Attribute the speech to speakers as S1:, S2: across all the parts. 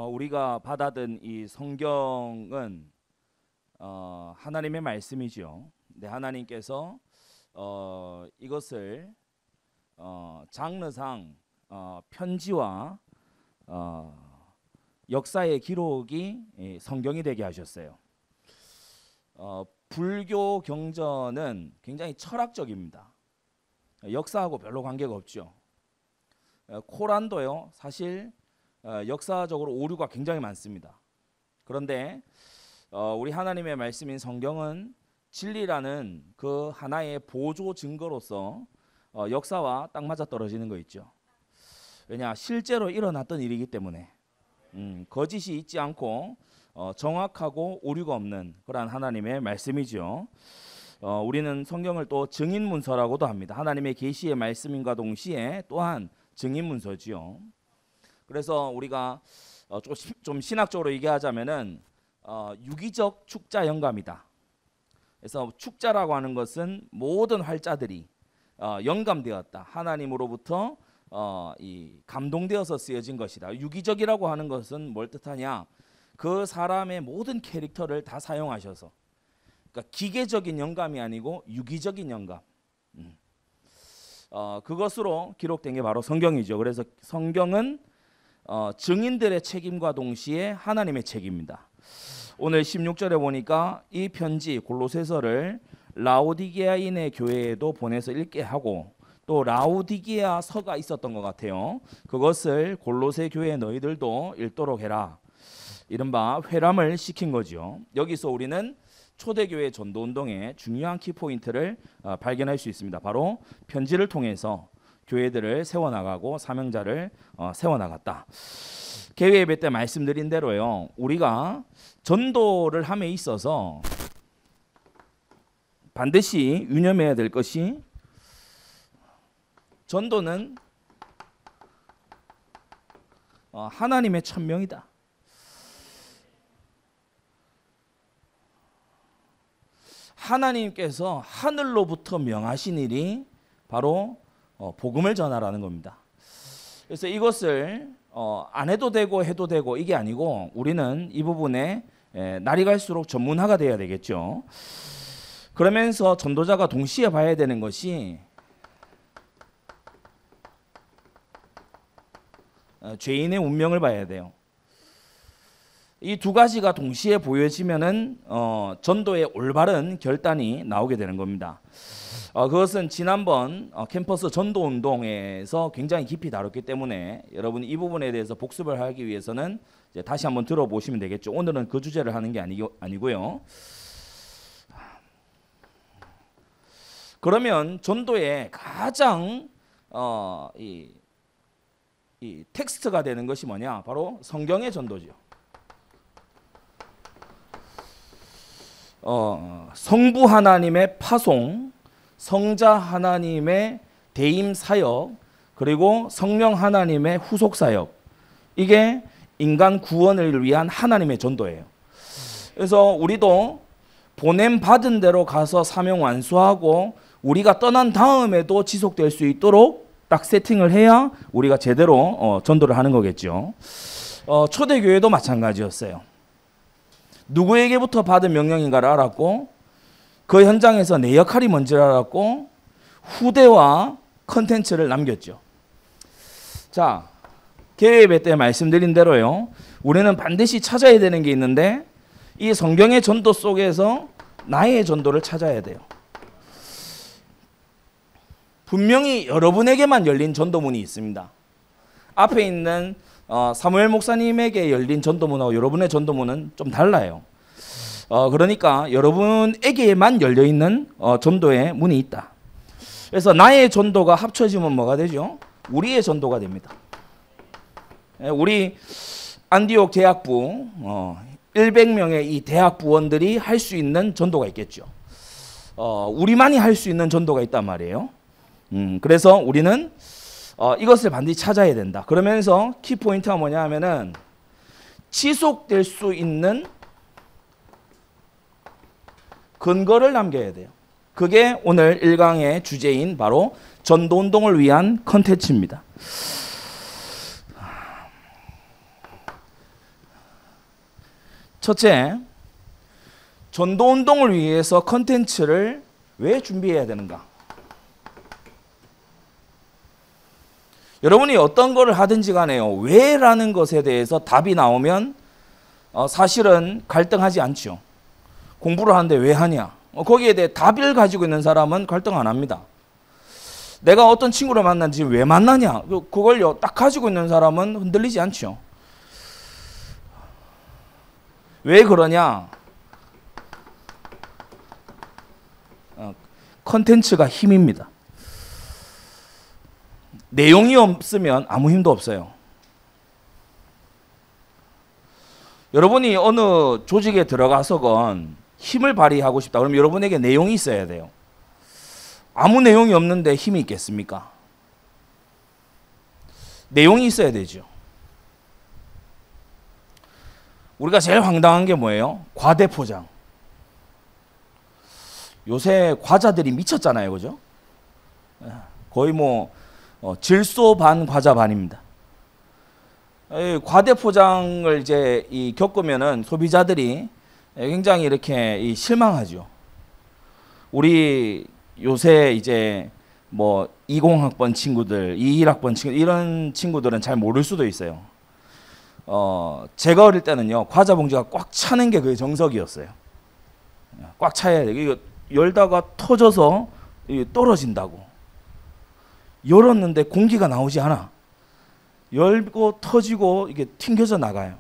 S1: 우리가 받아든 이 성경은 하나님의 말씀이죠. 근데 하나님께서 이것을 장르상 편지와 역사의 기록이 성경이 되게 하셨어요. 불교 경전은 굉장히 철학적입니다. 역사하고 별로 관계가 없죠. 코란도요, 사실 역사적으로 오류가 굉장히 많습니다. 그런데 우리 하나님의 말씀인 성경은 진리라는 그 하나의 보조 증거로서 역사와 딱 맞아 떨어지는 거 있죠. 왜냐, 실제로 일어났던 일이기 때문에 거짓이 있지 않고 정확하고 오류가 없는 그러한 하나님의 말씀이죠. 우리는 성경을 또 증인문서라고도 합니다. 하나님의 계시의 말씀인과 동시에 또한 증인문서지요. 그래서 우리가 좀 신학적으로 얘기하자면은 유기적 축자 영감이다. 그래서 축자라고 하는 것은 모든 활자들이 영감되었다. 하나님으로부터 감동되어서 쓰여진 것이다. 유기적이라고 하는 것은 뭘 뜻하냐? 그 사람의 모든 캐릭터를 다 사용하셔서, 그러니까 기계적인 영감이 아니고 유기적인 영감. 그것으로 기록된 게 바로 성경이죠. 그래서 성경은 증인들의 책임과 동시에 하나님의 책임입니다. 오늘 16절에 보니까 이 편지 골로새서를 라오디게아인의 교회에도 보내서 읽게 하고, 또 라오디게아 서가 있었던 것 같아요. 그것을 골로새 교회 너희들도 읽도록 해라. 이른바 회람을 시킨 거죠. 여기서 우리는 초대교회 전도운동의 중요한 키포인트를 발견할 수 있습니다. 바로 편지를 통해서 교회들을 세워나가고 사명자를 세워나갔다. 개회 예배 때 말씀드린 대로요, 우리가 전도를 함에 있어서 반드시 유념해야 될 것이, 전도는 하나님의 천명이다. 하나님께서 하늘로부터 명하신 일이 바로 복음을 전하라는 겁니다. 그래서 이것을 안 해도 되고 해도 되고 이게 아니고, 우리는 이 부분에 날이 갈수록 전문화가 돼야 되겠죠. 그러면서 전도자가 동시에 봐야 되는 것이 죄인의 운명을 봐야 돼요. 이 두 가지가 동시에 보여지면은 전도의 올바른 결단이 나오게 되는 겁니다. 그것은 지난번 캠퍼스 전도운동에서 굉장히 깊이 다뤘기 때문에 여러분이 이 부분에 대해서 복습을 하기 위해서는 이제 다시 한번 들어보시면 되겠죠. 오늘은 그 주제를 하는 게 아니고요. 그러면 전도의 가장 이 텍스트가 되는 것이 뭐냐? 바로 성경의 전도죠. 성부 하나님의 파송, 성자 하나님의 대임 사역, 그리고 성령 하나님의 후속 사역, 이게 인간 구원을 위한 하나님의 전도예요. 그래서 우리도 보냄 받은 대로 가서 사명 완수하고 우리가 떠난 다음에도 지속될 수 있도록 딱 세팅을 해야 우리가 제대로 전도를 하는 거겠죠. 초대교회도 마찬가지였어요. 누구에게부터 받은 명령인가를 알았고, 그 현장에서 내 역할이 뭔지를 알았고, 후대와 컨텐츠를 남겼죠. 자, 개회 예배 때 말씀드린 대로요, 우리는 반드시 찾아야 되는 게 있는데, 이 성경의 전도 속에서 나의 전도를 찾아야 돼요. 분명히 여러분에게만 열린 전도문이 있습니다. 앞에 있는 사무엘 목사님에게 열린 전도문하고 여러분의 전도문은 좀 달라요. 그러니까 여러분에게만 열려있는 전도의 문이 있다. 그래서 나의 전도가 합쳐지면 뭐가 되죠? 우리의 전도가 됩니다. 우리 안디옥 대학부 100명의 이 대학부원들이 할 수 있는 전도가 있겠죠. 우리만이 할 수 있는 전도가 있단 말이에요. 그래서 우리는 이것을 반드시 찾아야 된다. 그러면서 키포인트가 뭐냐 하면은 지속될 수 있는 근거를 남겨야 돼요. 그게 오늘 1강의 주제인 바로 전도운동을 위한 컨텐츠입니다. 첫째, 전도운동을 위해서 컨텐츠를 왜 준비해야 되는가? 여러분이 어떤 거를 하든지 간에요, 왜라는 것에 대해서 답이 나오면 사실은 갈등하지 않죠. 공부를 하는데 왜 하냐? 거기에 대해 답을 가지고 있는 사람은 갈등 안 합니다. 내가 어떤 친구를 만난지 왜 만나냐? 그걸 딱 가지고 있는 사람은 흔들리지 않죠. 왜 그러냐? 컨텐츠가 힘입니다. 내용이 없으면 아무 힘도 없어요. 여러분이 어느 조직에 들어가서건 힘을 발휘하고 싶다 그러면 여러분에게 내용이 있어야 돼요. 아무 내용이 없는데 힘이 있겠습니까? 내용이 있어야 되죠. 우리가 제일 황당한 게 뭐예요? 과대포장. 요새 과자들이 미쳤잖아요, 그죠? 거의 뭐 질소 반 과자 반입니다. 과대포장을 이제 겪으면은 소비자들이 굉장히 이렇게 실망하죠. 우리 요새 이제 뭐 20학번 친구들, 21학번 친구 이런 친구들은 잘 모를 수도 있어요. 제가 어릴 때는요, 과자 봉지가 꽉 차는 게 그게 정석이었어요. 꽉 차야 돼. 이거 열다가 터져서 떨어진다고. 열었는데 공기가 나오지 않아. 열고 터지고 이게 튕겨져 나가요.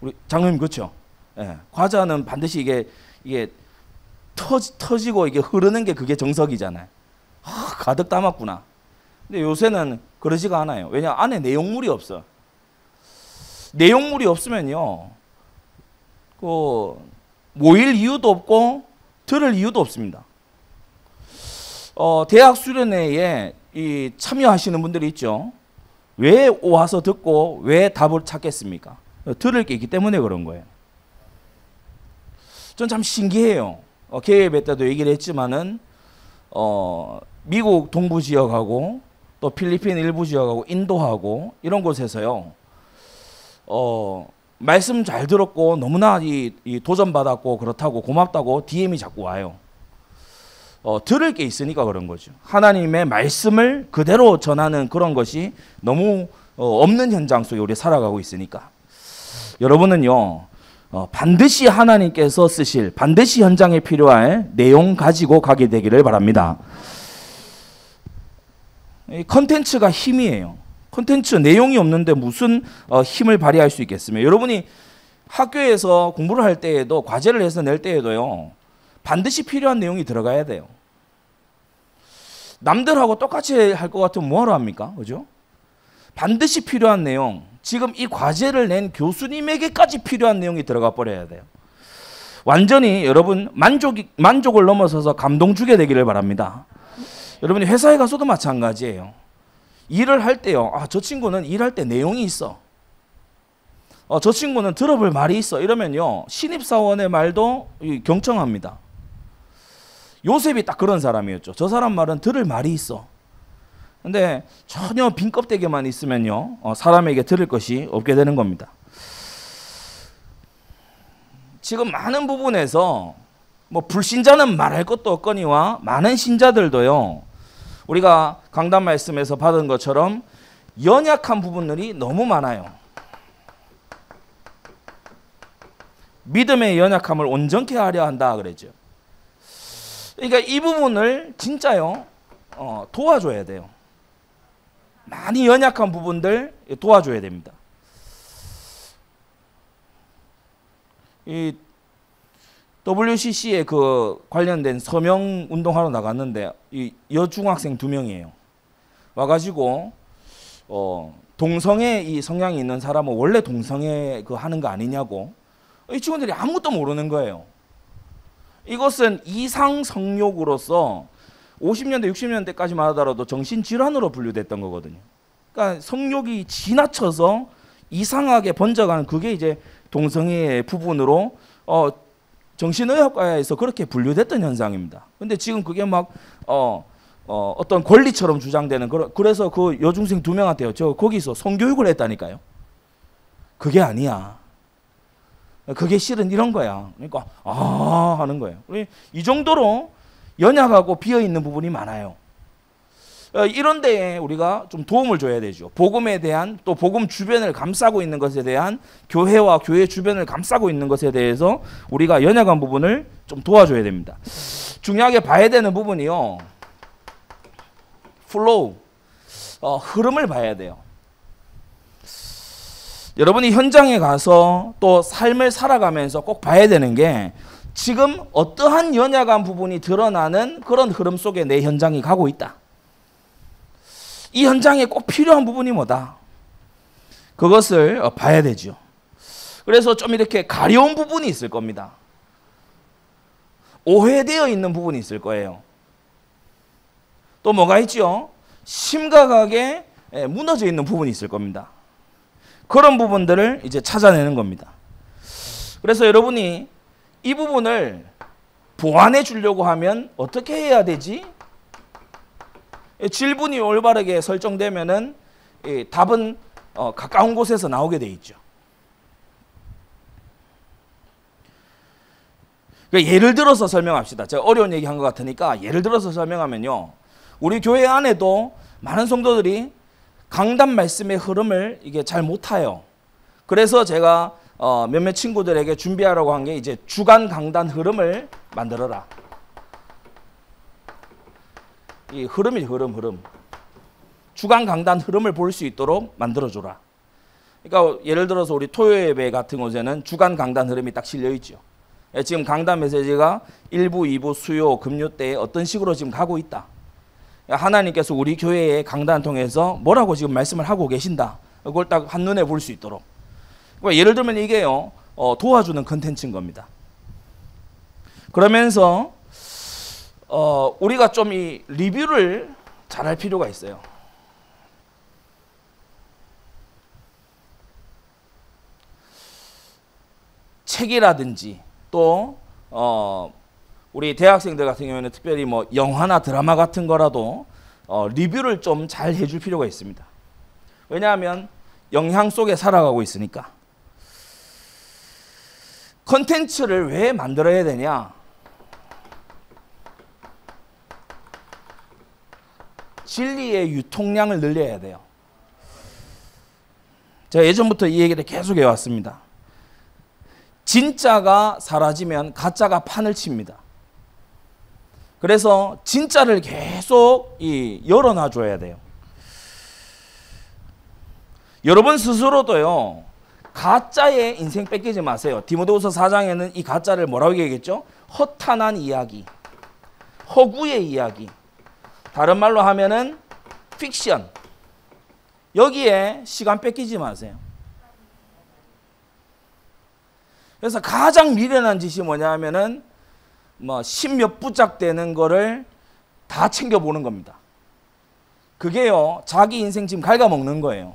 S1: 우리 장로님 그렇죠? 예, 과자는 반드시 이게 터지고 이게 흐르는 게 그게 정석이잖아요. 가득 담았구나. 근데 요새는 그러지가 않아요. 왜냐, 안에 내용물이 없어. 내용물이 없으면요, 모일 이유도 없고 들을 이유도 없습니다. 대학 수련회에 참여하시는 분들이 있죠. 왜 와서 듣고 왜 답을 찾겠습니까? 들을 게 있기 때문에 그런 거예요. 전 참 신기해요. 개회배 때도 얘기를 했지만은 미국 동부 지역하고 또 필리핀 일부 지역하고 인도하고 이런 곳에서요, 말씀 잘 들었고 너무나 도전받았고 그렇다고 고맙다고 DM이 자꾸 와요. 들을 게 있으니까 그런 거죠. 하나님의 말씀을 그대로 전하는 그런 것이 너무 없는 현장 속에 우리 살아가고 있으니까. 여러분은요, 반드시 하나님께서 쓰실, 반드시 현장에 필요할 내용 가지고 가게 되기를 바랍니다. 컨텐츠가 힘이에요. 컨텐츠 내용이 없는데 무슨 힘을 발휘할 수 있겠으며, 여러분이 학교에서 공부를 할 때에도, 과제를 해서 낼 때에도요, 반드시 필요한 내용이 들어가야 돼요. 남들하고 똑같이 할 것 같으면 뭐하러 합니까? 그죠? 반드시 필요한 내용, 지금 이 과제를 낸 교수님에게까지 필요한 내용이 들어가 버려야 돼요. 완전히 여러분 만족을 넘어서서 감동 주게 되기를 바랍니다. 여러분이 회사에 가서도 마찬가지예요. 일을 할 때요, 저 친구는 일할 때 내용이 있어. 저 친구는 들어볼 말이 있어. 이러면요, 신입사원의 말도 경청합니다. 요셉이 딱 그런 사람이었죠. 저 사람 말은 들을 말이 있어. 근데 전혀 빈 껍데기만 있으면요, 사람에게 들을 것이 없게 되는 겁니다. 지금 많은 부분에서 뭐 불신자는 말할 것도 없거니와 많은 신자들도요, 우리가 강단 말씀에서 받은 것처럼 연약한 부분들이 너무 많아요. 믿음의 연약함을 온전케 하려 한다 그랬죠. 그러니까 이 부분을 진짜요, 도와줘야 돼요. 많이 연약한 부분들 도와줘야 됩니다. 이 WCC에 관련된 서명 운동하러 나갔는데 이 여중학생 2명이에요. 와가지고 동성애 이 성향이 있는 사람은 원래 동성애 하는 거 아니냐고. 이 친구들이 아무것도 모르는 거예요. 이것은 이상 성욕으로서 50년대 60년대까지만 하더라도 정신질환으로 분류됐던 거거든요. 그러니까 성욕이 지나쳐서 이상하게 번져가는 그게 이제 동성애의 부분으로 정신의학과에서 그렇게 분류됐던 현상입니다. 근데 지금 그게 막 어떤 권리처럼 주장되는, 그래서 그 여중생 2명한테요, 저 거기서 성교육을 했다니까요. 그게 아니야. 그게 실은 이런 거야. 그러니까 아 하는 거예요. 이 정도로 연약하고 비어 있는 부분이 많아요. 이런 데에 우리가 좀 도움을 줘야 되죠. 복음에 대한, 또 복음 주변을 감싸고 있는 것에 대한, 교회와 교회 주변을 감싸고 있는 것에 대해서 우리가 연약한 부분을 좀 도와줘야 됩니다. 중요하게 봐야 되는 부분이요, 플로우, 흐름을 봐야 돼요. 여러분이 현장에 가서 또 삶을 살아가면서 꼭 봐야 되는 게, 지금 어떠한 연약한 부분이 드러나는 그런 흐름 속에 내 현장이 가고 있다. 이 현장에 꼭 필요한 부분이 뭐다. 그것을 봐야 되죠. 그래서 좀 이렇게 가려운 부분이 있을 겁니다. 오해되어 있는 부분이 있을 거예요. 또 뭐가 있죠? 심각하게 무너져 있는 부분이 있을 겁니다. 그런 부분들을 이제 찾아내는 겁니다. 그래서 여러분이 이 부분을 보완해 주려고 하면 어떻게 해야 되지? 질문이 올바르게 설정되면은 답은 가까운 곳에서 나오게 돼 있죠. 그러니까 예를 들어서 설명합시다. 제가 어려운 얘기 한 것 같으니까 예를 들어서 설명하면요, 우리 교회 안에도 많은 성도들이 강단 말씀의 흐름을 이게 잘 못 타요. 그래서 제가 몇몇 친구들에게 준비하라고 한 게, 이제 주간 강단 흐름을 만들어라. 이 흐름이 흐름. 주간 강단 흐름을 볼 수 있도록 만들어줘라. 그러니까 예를 들어서 우리 토요 예배 같은 곳에는 주간 강단 흐름이 딱 실려 있죠. 지금 강단 메시지가 1부, 2부, 수요, 금요 때에 어떤 식으로 지금 가고 있다. 하나님께서 우리 교회의 강단 통해서 뭐라고 지금 말씀을 하고 계신다. 그걸 딱 한눈에 볼 수 있도록. 그러니까 예를 들면 이게요, 도와주는 컨텐츠인 겁니다. 그러면서 우리가 좀 이 리뷰를 잘할 필요가 있어요. 책이라든지 또 우리 대학생들 같은 경우에는 특별히 뭐 영화나 드라마 같은 거라도 리뷰를 좀 잘 해줄 필요가 있습니다. 왜냐하면 영향 속에 살아가고 있으니까. 컨텐츠를 왜 만들어야 되냐? 진리의 유통량을 늘려야 돼요. 제가 예전부터 이 얘기를 계속 해왔습니다. 진짜가 사라지면 가짜가 판을 칩니다. 그래서 진짜를 계속 열어놔 줘야 돼요. 여러분 스스로도요, 가짜의 인생 뺏기지 마세요. 디모데후서 4장에는 이 가짜를 뭐라고 얘기했죠? 허탄한 이야기, 허구의 이야기, 다른 말로 하면은 픽션. 여기에 시간 뺏기지 마세요. 그래서 가장 미련한 짓이 뭐냐 하면은 뭐 10몇 부작 되는 거를 다 챙겨보는 겁니다. 그게요, 자기 인생 지금 갉아먹는 거예요.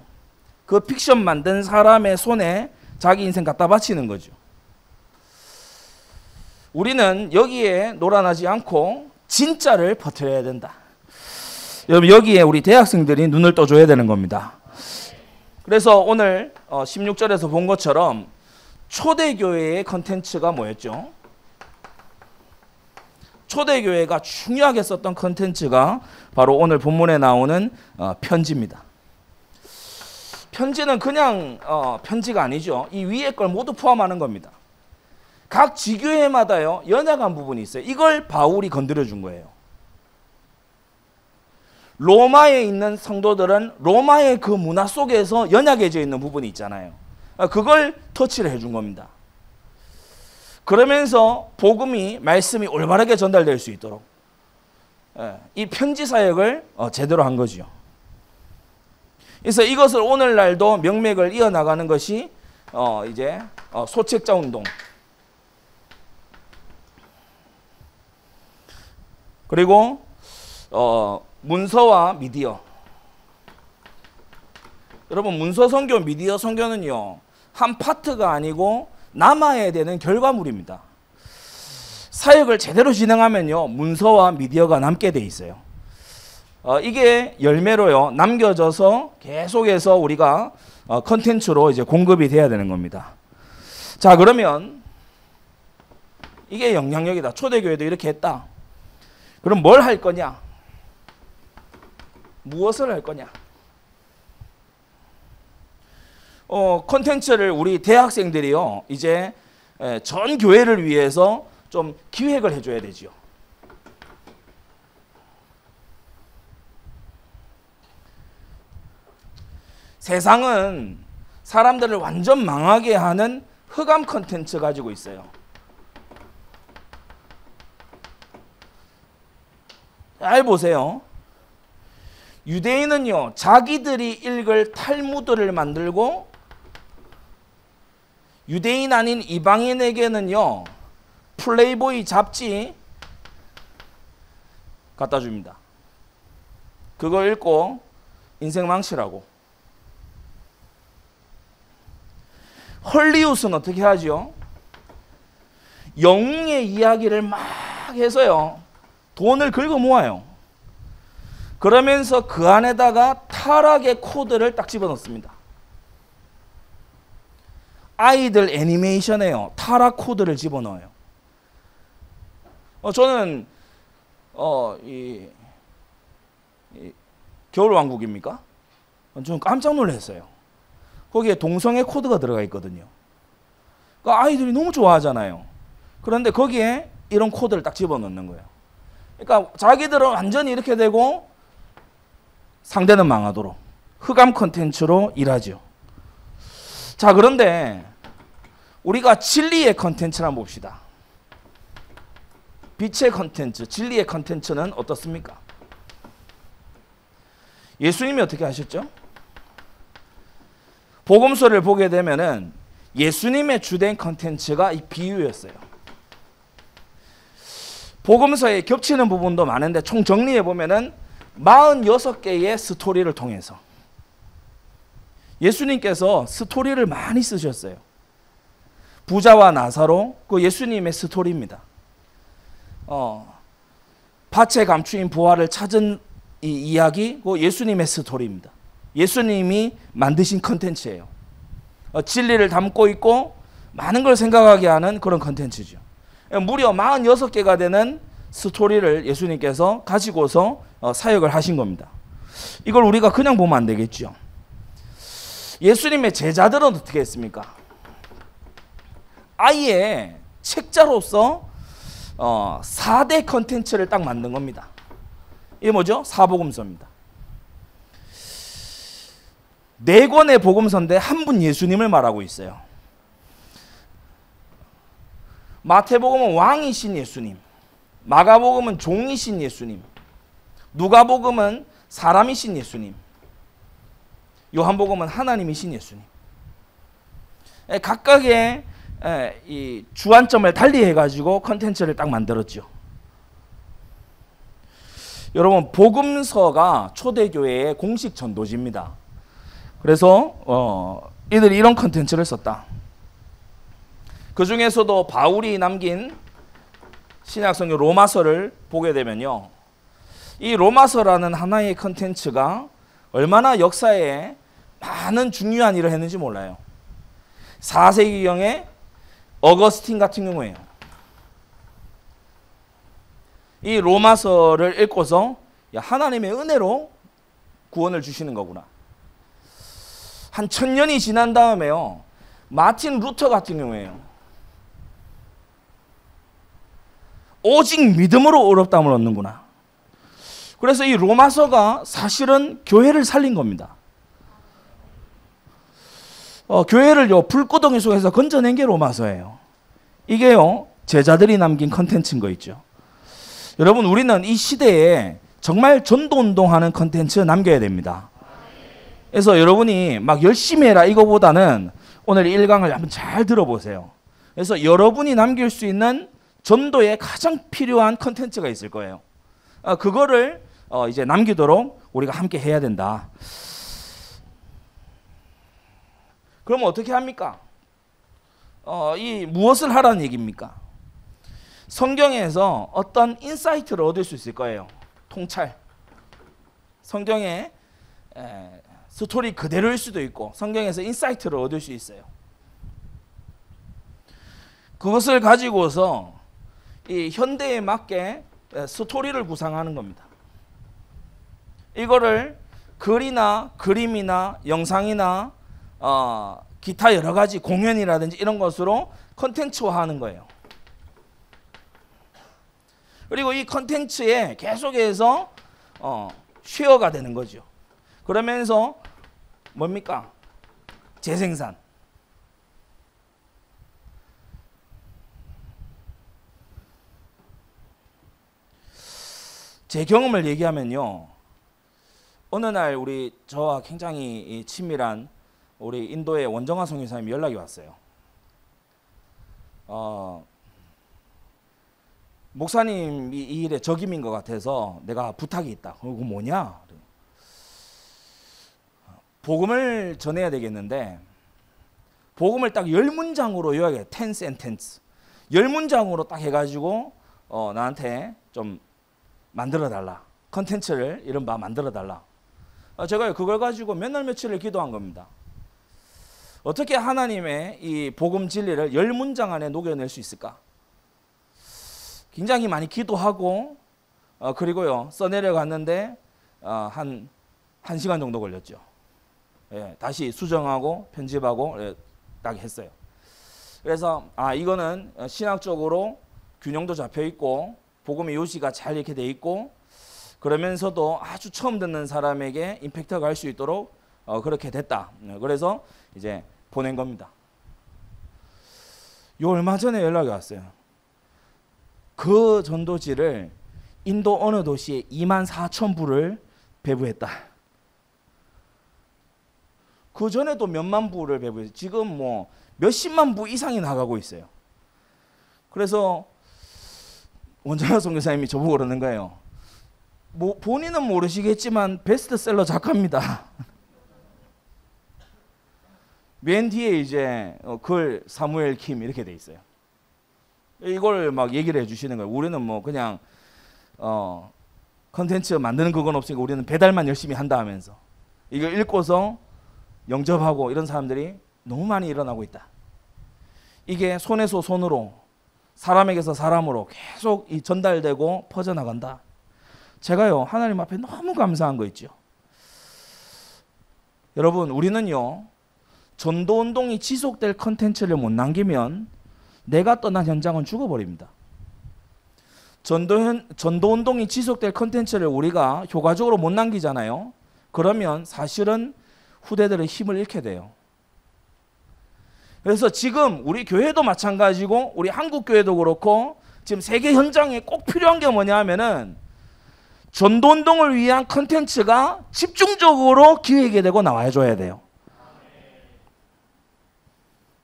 S1: 그 픽션 만든 사람의 손에 자기 인생 갖다 바치는 거죠. 우리는 여기에 놀아나지 않고 진짜를 퍼뜨려야 된다. 여러분, 여기에 우리 대학생들이 눈을 떠줘야 되는 겁니다. 그래서 오늘 16절에서 본 것처럼 초대교회의 컨텐츠가 뭐였죠? 초대교회가 중요하게 썼던 컨텐츠가 바로 오늘 본문에 나오는 편지입니다. 편지는 그냥 편지가 아니죠. 이 위에 걸 모두 포함하는 겁니다. 각 지교회마다요, 연약한 부분이 있어요. 이걸 바울이 건드려 준 거예요. 로마에 있는 성도들은 로마의 그 문화 속에서 연약해져 있는 부분이 있잖아요. 그걸 터치를 해준 겁니다. 그러면서 복음이, 말씀이 올바르게 전달될 수 있도록 이 편지 사역을 제대로 한 거죠. 그래서 이것을 오늘날도 명맥을 이어나가는 것이 이제 소책자 운동, 그리고 문서와 미디어. 여러분, 문서 선교, 미디어 선교는요, 한 파트가 아니고 남아야 되는 결과물입니다. 사역을 제대로 진행하면요, 문서와 미디어가 남게 돼 있어요. 이게 열매로요, 남겨져서 계속해서 우리가 컨텐츠로 이제 공급이 돼야 되는 겁니다. 자, 그러면 이게 영향력이다. 초대교회도 이렇게 했다. 그럼 뭘 할 거냐? 무엇을 할 거냐? 콘텐츠를 우리 대학생들이요, 이제 전 교회를 위해서 좀 기획을 해줘야 되지요. 세상은 사람들을 완전 망하게 하는 흑암 콘텐츠 가지고 있어요. 잘 보세요. 유대인은요, 자기들이 읽을 탈무드를 만들고 유대인 아닌 이방인에게는요, 플레이보이 잡지 갖다 줍니다. 그거 읽고 인생 망치라고. 헐리우드는 어떻게 하죠? 영웅의 이야기를 막 해서요, 돈을 긁어 모아요. 그러면서 그 안에다가 타락의 코드를 딱 집어넣습니다. 아이들 애니메이션에요, 타락 코드를 집어넣어요. 저는 이 겨울왕국입니까? 좀 깜짝 놀랐어요. 거기에 동성애 코드가 들어가 있거든요. 그러니까 아이들이 너무 좋아하잖아요. 그런데 거기에 이런 코드를 딱 집어넣는 거예요. 그러니까 자기들은 완전히 이렇게 되고 상대는 망하도록 흑암 콘텐츠로 일하죠. 자, 그런데 우리가 진리의 콘텐츠를 한번 봅시다. 빛의 콘텐츠, 진리의 콘텐츠는 어떻습니까? 예수님이 어떻게 하셨죠? 복음서를 보게 되면은 예수님의 주된 콘텐츠가 이 비유였어요. 복음서에 겹치는 부분도 많은데 총 정리해 보면은 46개의 스토리를 통해서 예수님께서 스토리를 많이 쓰셨어요. 부자와 나사로, 그 예수님의 스토리입니다. 밭에 감추인 부활을 찾은 이 이야기, 그 예수님의 스토리입니다. 예수님이 만드신 컨텐츠예요. 진리를 담고 있고 많은 걸 생각하게 하는 그런 컨텐츠죠. 무려 46개가 되는 스토리를 예수님께서 가지고서 사역을 하신 겁니다. 이걸 우리가 그냥 보면 안 되겠죠. 예수님의 제자들은 어떻게 했습니까? 아예 책자로서 4대 컨텐츠를 딱 만든 겁니다. 이게 뭐죠? 사복음서입니다. 4권의 복음서인데 한 분 예수님을 말하고 있어요. 마태복음은 왕이신 예수님, 마가복음은 종이신 예수님, 누가복음은 사람이신 예수님, 요한복음은 하나님이신 예수님. 각각의 이 주안점을 달리해가지고 컨텐츠를 딱 만들었죠. 여러분, 복음서가 초대교회의 공식 전도지입니다. 그래서 이들이 이런 컨텐츠를 썼다. 그 중에서도 바울이 남긴 신약성경 로마서를 보게 되면요, 이 로마서라는 하나의 컨텐츠가 얼마나 역사에 많은 중요한 일을 했는지 몰라요. 4세기경에 어거스틴 같은 경우에요, 이 로마서를 읽고서 야, 하나님의 은혜로 구원을 주시는 거구나. 한 1000년이 지난 다음에요, 마틴 루터 같은 경우에요, 오직 믿음으로 의롭다함을 얻는구나. 그래서 이 로마서가 사실은 교회를 살린 겁니다. 교회를요, 불구덩이 속에서 건져낸 게 로마서예요. 이게요, 제자들이 남긴 컨텐츠인 거 있죠. 여러분, 우리는 이 시대에 정말 전도운동하는 컨텐츠 남겨야 됩니다. 그래서 여러분이 막 열심히 해라 이거보다는 오늘 1강을 한번 잘 들어보세요. 그래서 여러분이 남길 수 있는 전도에 가장 필요한 컨텐츠가 있을 거예요. 그거를 이제 남기도록 우리가 함께 해야 된다. 그럼 어떻게 합니까? 이 무엇을 하라는 얘기입니까? 성경에서 어떤 인사이트를 얻을 수 있을 거예요. 통찰. 성경의 스토리 그대로일 수도 있고 성경에서 인사이트를 얻을 수 있어요. 그것을 가지고서 이 현대에 맞게 스토리를 구상하는 겁니다. 이거를 글이나 그림이나 영상이나 기타 여러 가지 공연이라든지 이런 것으로 컨텐츠화하는 거예요. 그리고 이 컨텐츠에 계속해서 쉐어가 되는 거죠. 그러면서 뭡니까? 재생산. 제 경험을 얘기하면요, 어느 날 저와 굉장히 친밀한 우리 인도의 원정화 선교사님이 연락이 왔어요. 목사님이 이 일에 적임인 것 같아서 내가 부탁이 있다. 그거 뭐냐? 복음을 전해야 되겠는데 복음을 딱 10문장으로 요약해. 10 sentence. 10문장으로 딱 해가지고 나한테 좀 만들어달라. 컨텐츠를 이른바 만들어달라. 제가 그걸 가지고 맨날 며칠을 기도한 겁니다. 어떻게 하나님의 이 복음 진리를 10문장 안에 녹여낼 수 있을까? 굉장히 많이 기도하고 그리고요 써내려갔는데 한 1시간 정도 걸렸죠. 예, 다시 수정하고 편집하고 딱 했어요. 그래서 이거는 신학적으로 균형도 잡혀 있고 복음의 요지가 잘 이렇게 돼 있고 그러면서도 아주 처음 듣는 사람에게 임팩트가 갈 수 있도록 그렇게 됐다. 그래서 이제 보낸 겁니다. 요 얼마 전에 연락이 왔어요. 그 전도지를 인도 어느 도시에 24,000부를 배부했다. 그 전에도 몇만 부를 배부했어요. 지금 뭐 몇십만 부 이상이 나가고 있어요. 그래서 원정화 선교사님이 저보고 그러는 거예요. 뭐 본인은 모르시겠지만 베스트셀러 작가입니다. 맨 뒤에 이제 글 사무엘 킴 이렇게 돼 있어요. 이걸 막 얘기를 해주시는 거예요. 우리는 뭐 그냥 컨텐츠 만드는 그건 없으니까 우리는 배달만 열심히 한다 하면서 이걸 읽고서 영접하고 이런 사람들이 너무 많이 일어나고 있다. 이게 손에서 손으로 사람에게서 사람으로 계속 전달되고 퍼져나간다. 제가요 하나님 앞에 너무 감사한 거 있죠. 여러분 우리는요 전도운동이 지속될 컨텐츠를 못 남기면 내가 떠난 현장은 죽어버립니다. 전도운동이 지속될 컨텐츠를 우리가 효과적으로 못 남기잖아요. 그러면 사실은 후대들의 힘을 잃게 돼요. 그래서 지금 우리 교회도 마찬가지고 우리 한국교회도 그렇고 지금 세계 현장에 꼭 필요한 게 뭐냐 하면은 전도운동을 위한 컨텐츠가 집중적으로 기획이 되고 나와줘야 돼요.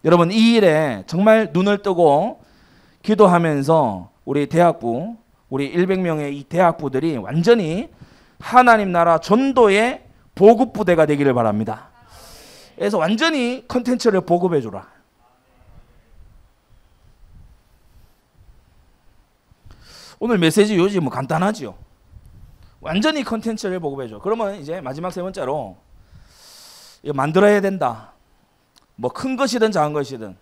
S1: 여러분 이 일에 정말 눈을 뜨고 기도하면서 우리 대학부 우리 100명의 이 대학부들이 완전히 하나님 나라 전도의 보급부대가 되기를 바랍니다. 그래서 완전히 컨텐츠를 보급해 주라. 오늘 메시지 요지 뭐 간단하지요. 완전히 컨텐츠를 보급해 줘. 그러면 이제 마지막 세 번째로 이거 만들어야 된다. 뭐 큰 것이든 작은 것이든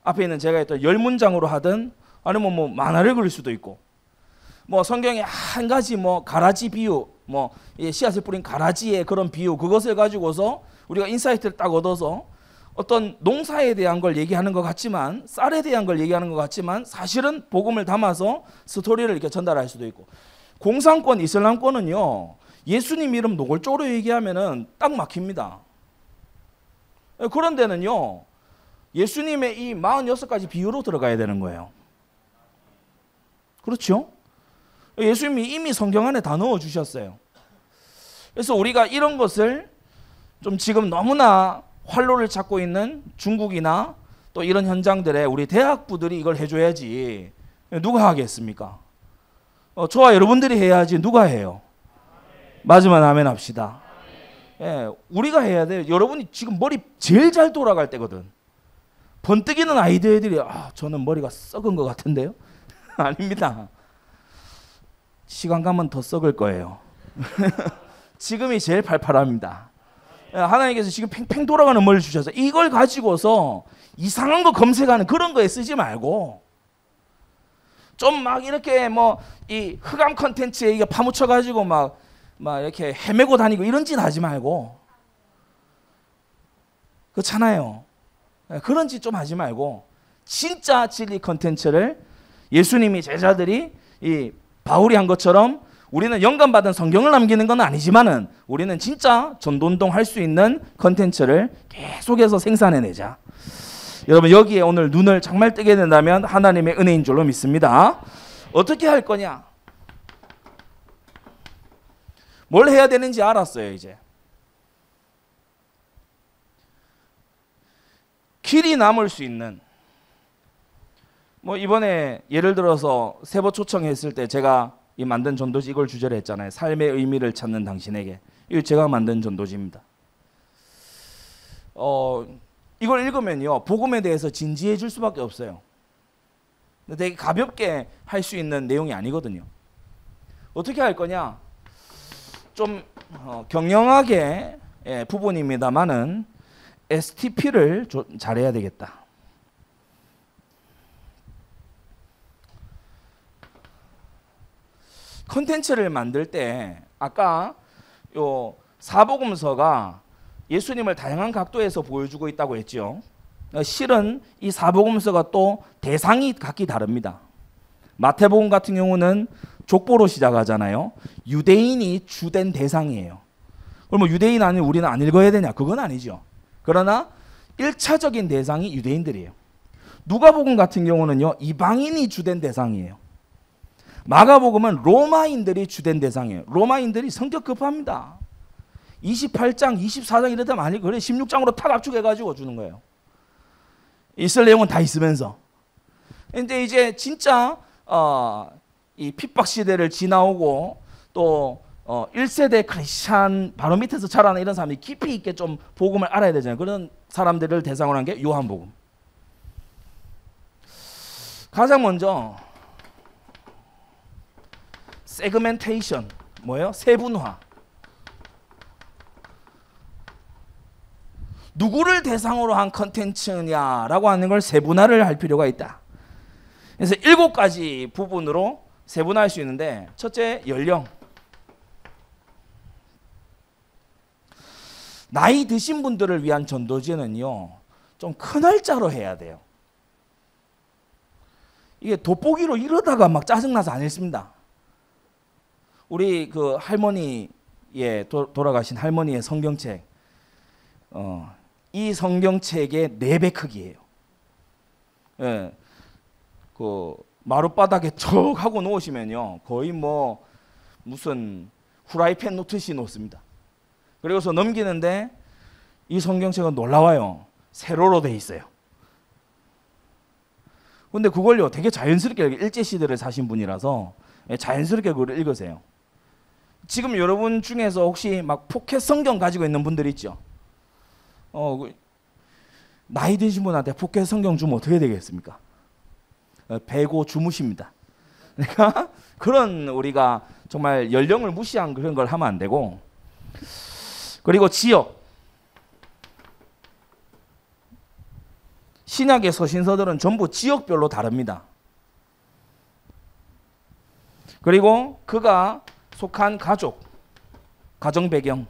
S1: 앞에 있는 제가 했던 10문장으로 하든 아니면 뭐 만화를 그릴 수도 있고 뭐 성경에 한 가지 뭐 가라지 비유 뭐 씨앗을 뿌린 가라지의 그런 비유 그것을 가지고서 우리가 인사이트를 딱 얻어서 어떤 농사에 대한 걸 얘기하는 것 같지만 쌀에 대한 걸 얘기하는 것 같지만 사실은 복음을 담아서 스토리를 이렇게 전달할 수도 있고 공산권 이슬람권은요 예수님 이름 노골적으로 얘기하면은 딱 막힙니다. 그런 데는요 예수님의 이 46가지 비유로 들어가야 되는 거예요. 그렇죠? 예수님이 이미 성경 안에 다 넣어 주셨어요. 그래서 우리가 이런 것을 좀 지금 너무나 활로를 찾고 있는 중국이나 또 이런 현장들에 우리 대학부들이 이걸 해줘야지 누가 하겠습니까? 저와 여러분들이 해야지 누가 해요? 맞으면 아멘 합시다. 예, 우리가 해야 돼요. 여러분이 지금 머리 제일 잘 돌아갈 때거든. 번뜩이는 아이디어들이 저는 머리가 썩은 것 같은데요? 아닙니다. 시간 가면 더 썩을 거예요. 지금이 제일 팔팔합니다. 하나님께서 지금 팽팽 돌아가는 머리를 주셔서 이걸 가지고서 이상한 거 검색하는 그런 거에 쓰지 말고 좀 막 이렇게 뭐 이 흑암 컨텐츠에 이게 파묻혀 가지고 막 이렇게 헤매고 다니고 이런 짓 하지 말고, 그렇잖아요. 그런 짓 좀 하지 말고 진짜 진리 컨텐츠를 예수님이 제자들이 이 바울이 한 것처럼 우리는 영감받은 성경을 남기는 건 아니지만은 우리는 진짜 전도운동 할 수 있는 컨텐츠를 계속해서 생산해내자. 여러분 여기에 오늘 눈을 정말 뜨게 된다면 하나님의 은혜인 줄로 믿습니다. 어떻게 할 거냐? 뭘 해야 되는지 알았어요. 이제 길이 남을 수 있는, 뭐 이번에 예를 들어서 세보 초청했을 때 제가 이 만든 전도지 이걸 주제로 했잖아요. 삶의 의미를 찾는 당신에게. 이거 제가 만든 전도지입니다. 이걸 읽으면요 복음에 대해서 진지해 질 수밖에 없어요. 되게 가볍게 할 수 있는 내용이 아니거든요. 어떻게 할 거냐? 좀 경영하게 부분입니다만은 STP를 잘해야 되겠다. 컨텐츠를 만들 때 아까 요 사복음서가 예수님을 다양한 각도에서 보여주고 있다고 했죠. 실은 이 사복음서가 또 대상이 각기 다릅니다. 마태복음 같은 경우는 족보로 시작하잖아요. 유대인이 주된 대상이에요. 그럼 유대인 아닌 우리는 안 읽어야 되냐? 그건 아니죠. 그러나 1차적인 대상이 유대인들이에요. 누가복음 같은 경우는요 이방인이 주된 대상이에요. 마가복음은 로마인들이 주된 대상이에요. 로마인들이 성격 급합니다. 28장, 24장 이럴 때 많이 그래 16장으로 탁 압축해가지고 주는 거예요. 있을 내용은 다 있으면서. 근데 이제 진짜 이 핍박 시대를 지나오고 또 1세대 크리스찬 바로 밑에서 자라는 이런 사람이 깊이 있게 좀 복음을 알아야 되잖아요. 그런 사람들을 대상으로 한 게 요한복음. 가장 먼저 세그멘테이션, 뭐예요? 세분화. 누구를 대상으로 한 컨텐츠냐라고 하는 걸 세분화를 할 필요가 있다. 그래서 7가지 부분으로 세분화할 수 있는데, 첫째 연령. 나이 드신 분들을 위한 전도지는요 좀 큰 활자로 해야 돼요. 이게 돋보기로 이러다가 막 짜증나서 안 읽습니다. 우리 그 할머니의 돌아가신 할머니의 성경책, 이 성경책의 4배 크기예요. 예, 그 마룻바닥에 쭉 하고 놓으시면요 거의 뭐 무슨 후라이팬 놓듯이 놓습니다. 그리고서 넘기는데 이 성경책은 놀라워요. 세로로 돼 있어요. 근데 그걸요 되게 자연스럽게 일제시대를 사신 분이라서 자연스럽게 그걸 읽으세요. 지금 여러분 중에서 혹시 막 포켓 성경 가지고 있는 분들 있죠? 나이 드신 분한테 포켓 성경 주면 어떻게 되겠습니까? 배고 주무십니다. 그러니까 그런 우리가 정말 연령을 무시한 그런 걸 하면 안 되고, 그리고 지역. 신약의 서신서들은 전부 지역별로 다릅니다. 그리고 그가 속한 가족, 가정 배경,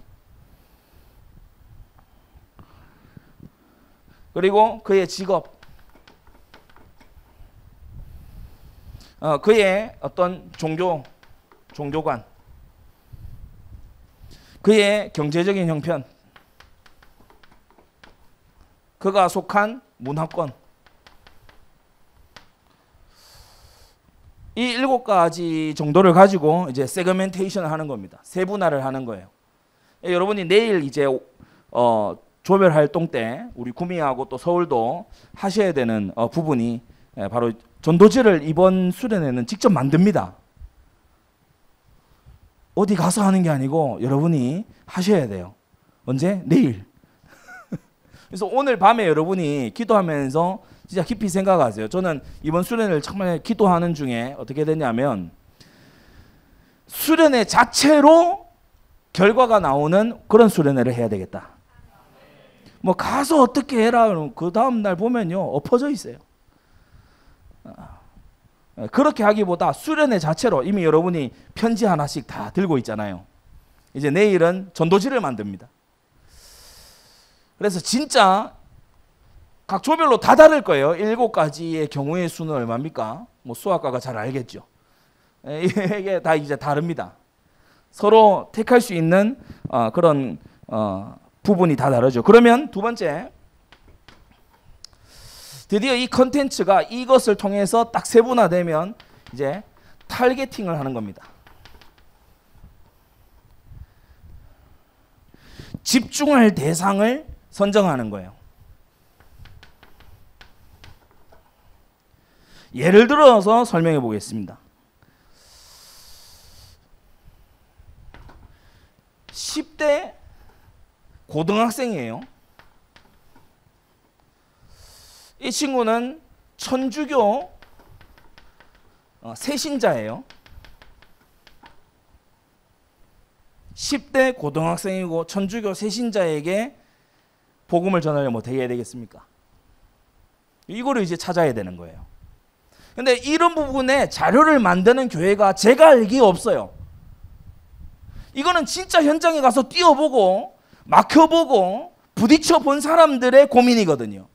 S1: 그리고 그의 직업, 그의 어떤 종교관, 그의 경제적인 형편, 그가 속한 문화권, 이 7가지 정도를 가지고 이제 세그멘테이션을 하는 겁니다. 세분화를 하는 거예요. 여러분이 내일 이제 조별 활동 때 우리 구미하고 또 서울도 하셔야 되는 부분이 바로 전도지를 이번 수련회는 직접 만듭니다. 어디 가서 하는 게 아니고 여러분이 하셔야 돼요. 언제? 내일. 그래서 오늘 밤에 여러분이 기도하면서 진짜 깊이 생각하세요. 저는 이번 수련회를 정말 기도하는 중에 어떻게 됐냐면 수련회 자체로 결과가 나오는 그런 수련회를 해야 되겠다. 뭐 가서 어떻게 해라 그러면 그 다음 날 보면요 엎어져 있어요. 그렇게 하기보다 수련회 자체로 이미 여러분이 편지 하나씩 다 들고 있잖아요. 이제 내일은 전도지를 만듭니다. 그래서 진짜 각 조별로 다 다를 거예요. 7가지의 경우의 수는 얼마입니까? 뭐 수학과가 잘 알겠죠. 이게 다 이제 다릅니다. 서로 택할 수 있는 그런 부분이 다 다르죠. 그러면 두 번째, 드디어 이 컨텐츠가 이것을 통해서 딱 세분화되면 이제 타겟팅을 하는 겁니다. 집중할 대상을 선정하는 거예요. 예를 들어서 설명해 보겠습니다. 10대 고등학생이에요. 이 친구는 천주교 새신자예요. 10대 고등학생이고 천주교 새신자에게 복음을 전하려면 어떻게 해야 되겠습니까? 이거를 이제 찾아야 되는 거예요. 근데 이런 부분에 자료를 만드는 교회가 제가 알기에 없어요. 이거는 진짜 현장에 가서 뛰어보고 막혀보고 부딪혀 본 사람들의 고민이거든요.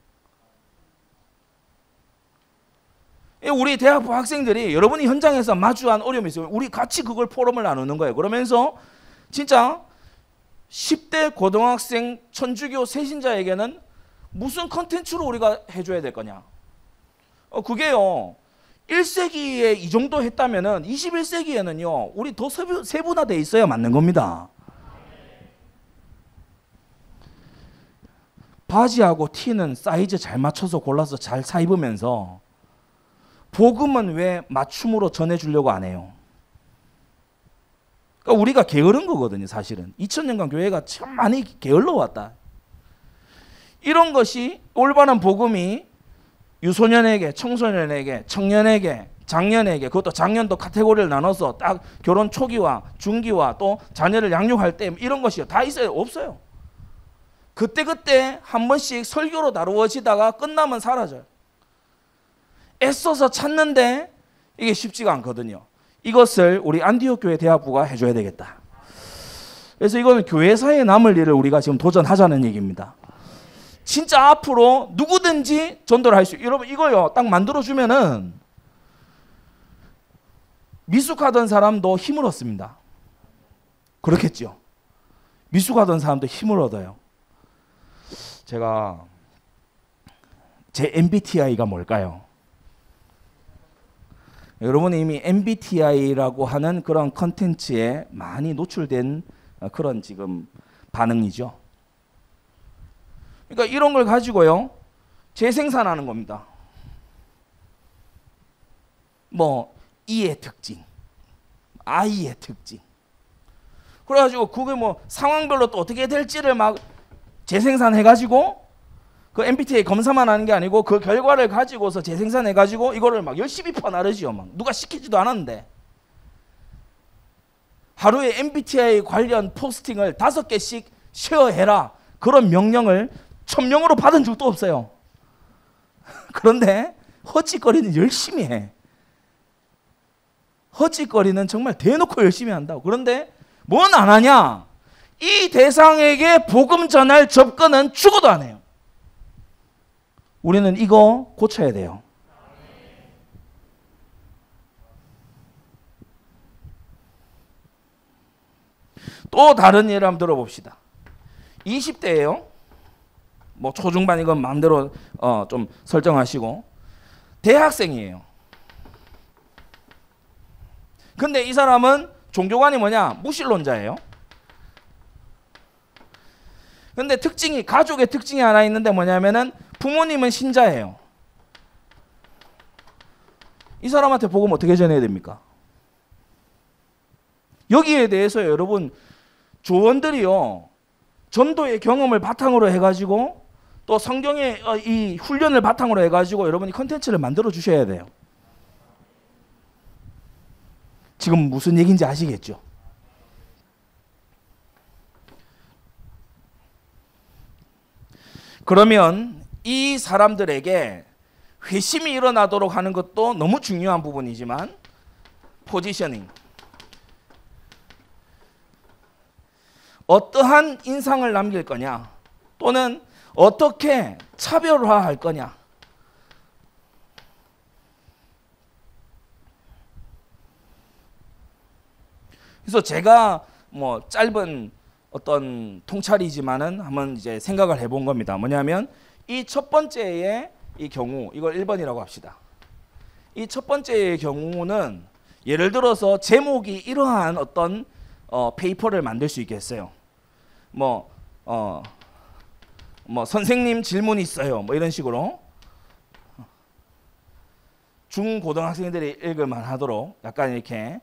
S1: 우리 대학부 학생들이 여러분이 현장에서 마주한 어려움이 있으면 우리 같이 그걸 포럼을 나누는 거예요. 그러면서 진짜 10대 고등학생 천주교 새신자에게는 무슨 컨텐츠로 우리가 해줘야 될 거냐. 그게요. 1세기에 이 정도 했다면은 21세기에는요. 우리 더 세분화되어 있어야 맞는 겁니다. 바지하고 티는 사이즈 잘 맞춰서 골라서 잘 사 입으면서 복음은 왜 맞춤으로 전해주려고 안 해요? 그러니까 우리가 게으른 거거든요. 사실은 2000년간 교회가 참 많이 게을러 왔다. 이런 것이 올바른 복음이 유소년에게, 청소년에게, 청년에게, 장년에게, 그것도 장년도 카테고리를 나눠서 딱 결혼 초기와 중기와 또 자녀를 양육할 때 이런 것이 다 있어요? 없어요. 그때그때 한 번씩 설교로 다루어지다가 끝나면 사라져요. 애써서 찾는데 이게 쉽지가 않거든요. 이것을 우리 안디옥 교회 대학부가 해줘야 되겠다. 그래서 이거는 교회사에 남을 일을 우리가 지금 도전하자는 얘기입니다. 진짜 앞으로 누구든지 전도를 할 수 있어요. 여러분 이거요 딱 만들어주면은 미숙하던 사람도 힘을 얻습니다. 그렇겠죠. 미숙하던 사람도 힘을 얻어요. 제가 제 MBTI가 뭘까요? 여러분이 이미 MBTI라고 하는 그런 컨텐츠에 많이 노출된 그런 지금 반응이죠. 그러니까 이런 걸 가지고요 재생산하는 겁니다. 뭐 E의 특징, I의 특징. 그래가지고 그게 뭐 상황별로 또 어떻게 될지를 막 재생산해가지고 그 MBTI 검사만 하는 게 아니고 그 결과를 가지고서 재생산해가지고 이거를 막 열심히 퍼나르지요. 막 누가 시키지도 않았는데 하루에 MBTI 관련 포스팅을 5개씩 쉐어해라 그런 명령을 천명으로 받은 적도 없어요. 그런데 헛짓거리는 열심히 해. 헛짓거리는 정말 대놓고 열심히 한다고. 그런데 뭔 안 하냐? 이 대상에게 복음 전할 접근은 죽어도 안 해요. 우리는 이거 고쳐야 돼요. 또 다른 예를 한번 들어봅시다. 20대예요. 뭐 초중반 이건 마음대로 좀 설정하시고 대학생이에요. 근데 이 사람은 종교관이 뭐냐? 무신론자예요. 근데 특징이 가족의 특징이 하나 있는데 뭐냐면은 부모님은 신자예요. 이 사람한테 복음 어떻게 전해야 됩니까? 여기에 대해서 여러분 조언들이요 전도의 경험을 바탕으로 해가지고 또 성경의 이 훈련을 바탕으로 해가지고 여러분이 컨텐츠를 만들어 주셔야 돼요. 지금 무슨 얘기인지 아시겠죠? 그러면 이 사람들에게 회심이 일어나도록 하는 것도 너무 중요한 부분이지만 포지셔닝, 어떠한 인상을 남길 거냐 또는 어떻게 차별화할 거냐. 그래서 제가 뭐 짧은 어떤 통찰이지만은 한번 이제 생각을 해본 겁니다. 뭐냐면 이 첫 번째의 이 경우, 이걸 1번이라고 합시다. 이 첫 번째의 경우는 예를 들어서 제목이 이러한 어떤 페이퍼를 만들 수 있겠어요. 뭐 선생님 질문 있어요. 뭐 이런 식으로 중고등학생들이 읽을 만하도록 약간 이렇게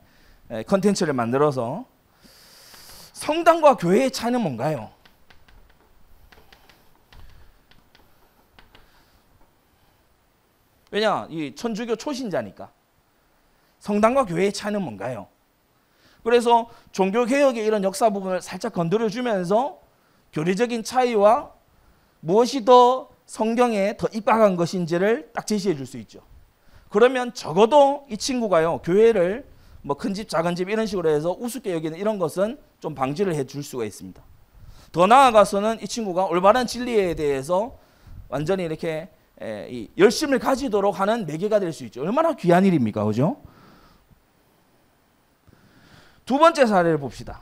S1: 컨텐츠를 만들어서 성당과 교회의 차이는 뭔가요? 왜냐, 이 천주교 초신자니까. 성당과 교회의 차이는 뭔가요? 그래서 종교개혁의 이런 역사 부분을 살짝 건드려주면서 교리적인 차이와 무엇이 더 성경에 더 입각한 것인지를 딱 제시해 줄 수 있죠. 그러면 적어도 이 친구가요, 교회를 뭐 큰 집 작은 집 이런 식으로 해서 우습게 여기는 이런 것은 좀 방지를 해 줄 수가 있습니다. 더 나아가서는 이 친구가 올바른 진리에 대해서 완전히 이렇게 이 열심을 가지도록 하는 매개가 될 수 있죠. 얼마나 귀한 일입니까, 그죠? 두 번째 사례를 봅시다.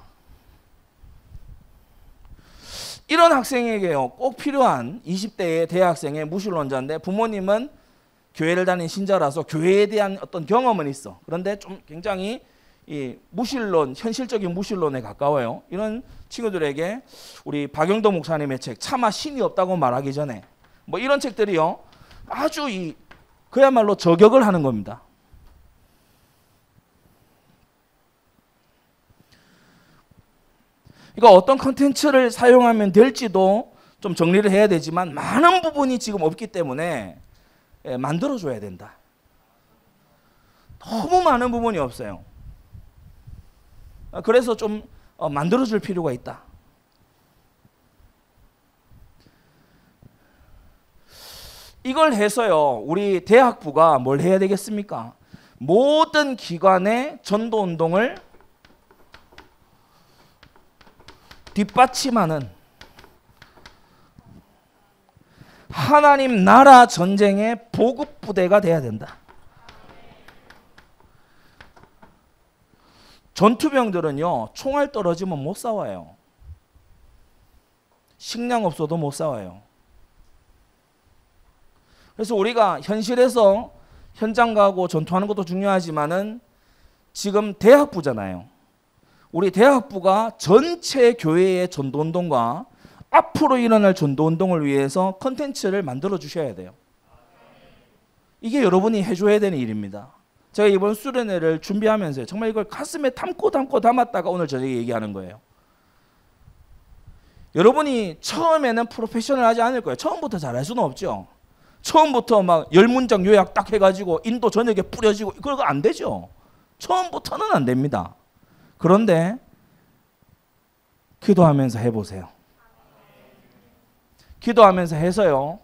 S1: 이런 학생에게요, 꼭 필요한 20대의 대학생의 무신론자인데 부모님은 교회를 다닌 신자라서 교회에 대한 어떤 경험은 있어. 그런데 좀 굉장히 이 무신론, 현실적인 무신론에 가까워요. 이런 친구들에게 우리 박영도 목사님의 책 차마 신이 없다고 말하기 전에 뭐 이런 책들이요, 아주 그야말로 저격을 하는 겁니다. 그러니까 어떤 컨텐츠를 사용하면 될지도 좀 정리를 해야 되지만 많은 부분이 지금 없기 때문에 만들어줘야 된다. 너무 많은 부분이 없어요. 그래서 좀 만들어줄 필요가 있다. 이걸 해서요, 우리 대학부가 뭘 해야 되겠습니까? 모든 기관의 전도운동을 뒷받침하는 하나님 나라 전쟁의 보급부대가 돼야 된다. 전투병들은요, 총알 떨어지면 못 싸워요. 식량 없어도 못 싸워요. 그래서 우리가 현실에서 현장 가고 전투하는 것도 중요하지만은 지금 대학부잖아요. 우리 대학부가 전체 교회의 전도운동과 앞으로 일어날 전도운동을 위해서 컨텐츠를 만들어 주셔야 돼요. 이게 여러분이 해줘야 되는 일입니다. 제가 이번 수련회를 준비하면서 정말 이걸 가슴에 담고 담았다가 오늘 저녁에 얘기하는 거예요. 여러분이 처음에는 프로페셔널 하지 않을 거예요. 처음부터 잘할 수는 없죠. 처음부터 막 10문장 요약 딱 해가지고 인도 전역에 뿌려지고 그거 안 되죠. 처음부터는 안 됩니다. 그런데 기도하면서 해보세요. 기도하면서 해서요,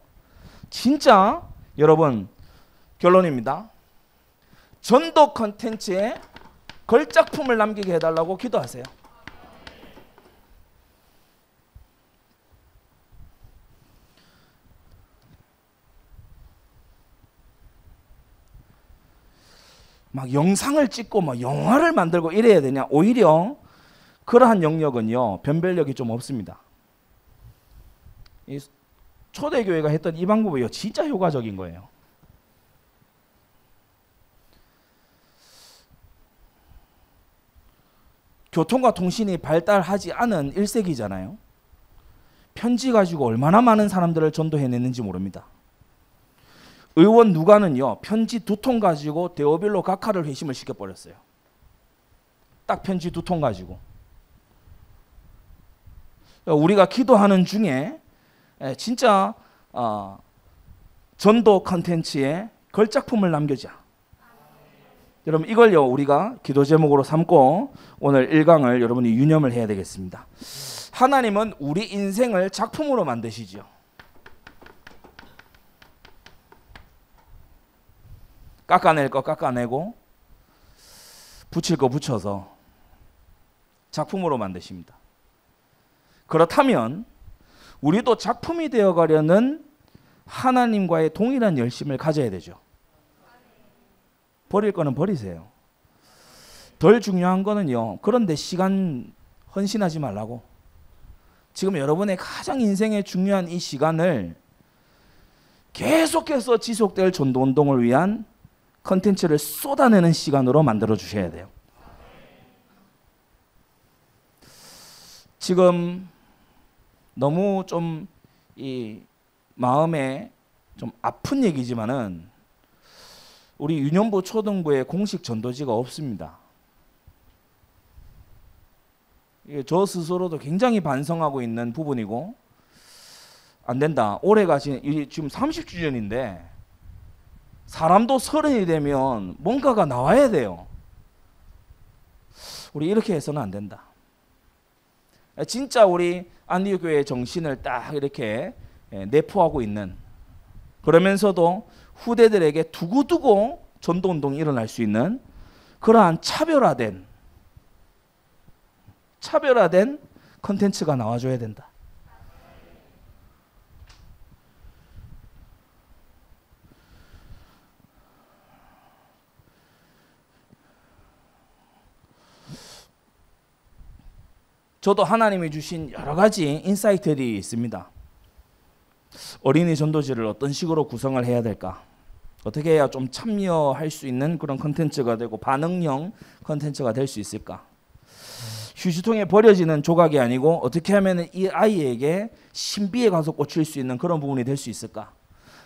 S1: 진짜 여러분 결론입니다. 전도 컨텐츠에 걸작품을 남기게 해달라고 기도하세요. 막 영상을 찍고 막 영화를 만들고 이래야 되냐? 오히려 그러한 영역은요, 변별력이 좀 없습니다. 이 초대교회가 했던 이 방법이요, 진짜 효과적인 거예요. 교통과 통신이 발달하지 않은 1세기잖아요. 편지 가지고 얼마나 많은 사람들을 전도해냈는지 모릅니다. 의원 누가는요, 편지 2통 가지고 데오빌로 각하를 회심을 시켜버렸어요. 딱 편지 2통 가지고. 우리가 기도하는 중에 진짜 전도 컨텐츠에 걸작품을 남겨자. 여러분 이걸요, 우리가 기도 제목으로 삼고 오늘 1강을 여러분이 유념을 해야 되겠습니다. 하나님은 우리 인생을 작품으로 만드시죠. 깎아낼 거 깎아내고 붙일 거 붙여서 작품으로 만드십니다. 그렇다면 우리도 작품이 되어가려는 하나님과의 동일한 열심을 가져야 되죠. 버릴 거는 버리세요. 덜 중요한 거는요. 그런데 시간 헌신하지 말라고. 지금 여러분의 가장 인생에 중요한 이 시간을 계속해서 지속될 전도운동을 위한 컨텐츠를 쏟아내는 시간으로 만들어 주셔야 돼요. 지금 너무 좀 이 마음에 좀 아픈 얘기지만은 우리 유년부 초등부에 공식 전도지가 없습니다. 저 스스로도 굉장히 반성하고 있는 부분이고, 안 된다. 올해가 지금 30주년인데 사람도 30이 되면 뭔가가 나와야 돼요. 우리 이렇게 해서는 안 된다. 진짜 우리 안디옥교회의 정신을 딱 이렇게 내포하고 있는, 그러면서도 후대들에게 두고두고 전도운동이 일어날 수 있는 그러한 차별화된 컨텐츠가 나와줘야 된다. 저도 하나님이 주신 여러 가지 인사이트들이 있습니다. 어린이 전도지를 어떤 식으로 구성을 해야 될까? 어떻게 해야 좀 참여할 수 있는 그런 컨텐츠가 되고 반응형 컨텐츠가 될 수 있을까? 휴지통에 버려지는 조각이 아니고 어떻게 하면 이 아이에게 신비에 가서 꽂힐 수 있는 그런 부분이 될 수 있을까?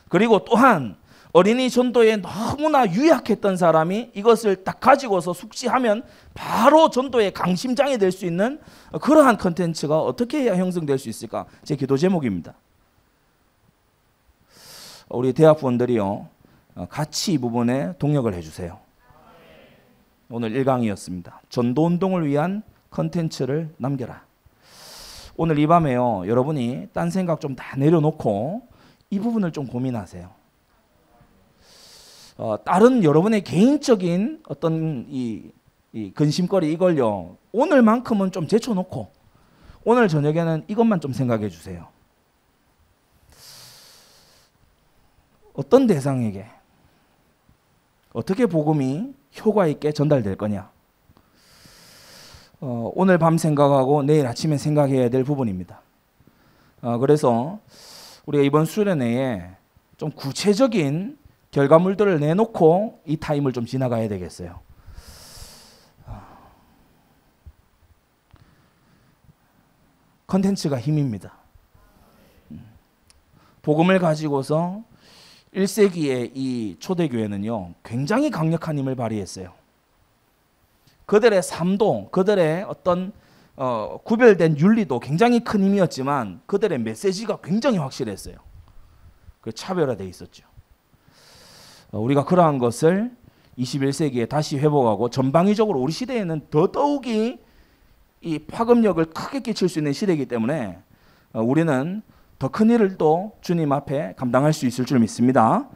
S1: 그리고 또한 어린이 전도에 너무나 유약했던 사람이 이것을 딱 가지고서 숙지하면 바로 전도의 강심장이 될 수 있는 그러한 컨텐츠가 어떻게 해야 형성될 수 있을까? 제 기도 제목입니다. 우리 대학부원들이요, 같이 이 부분에 동력을 해주세요. 오늘 1강이었습니다. 전도운동을 위한 컨텐츠를 남겨라. 오늘 이 밤에요, 여러분이 딴 생각 좀 다 내려놓고 이 부분을 좀 고민하세요. 다른 여러분의 개인적인 어떤 이 근심거리 이걸요, 오늘만큼은 좀 제쳐놓고 오늘 저녁에는 이것만 좀 생각해 주세요. 어떤 대상에게 어떻게 복음이 효과 있게 전달될 거냐, 오늘 밤 생각하고 내일 아침에 생각해야 될 부분입니다. 그래서 우리가 이번 수련회에 좀 구체적인 결과물들을 내놓고 이 타임을 좀 지나가야 되겠어요. 컨텐츠가 힘입니다. 복음을 가지고서 1세기의 이 초대교회는요, 굉장히 강력한 힘을 발휘했어요. 그들의 삶도, 그들의 어떤 구별된 윤리도 굉장히 큰 힘이었지만 그들의 메시지가 굉장히 확실했어요. 그 차별화되어 있었죠. 우리가 그러한 것을 21세기에 다시 회복하고 전방위적으로 우리 시대에는 더더욱이 이 파급력을 크게 끼칠 수 있는 시대이기 때문에 우리는 더 큰 일을 또 주님 앞에 감당할 수 있을 줄 믿습니다.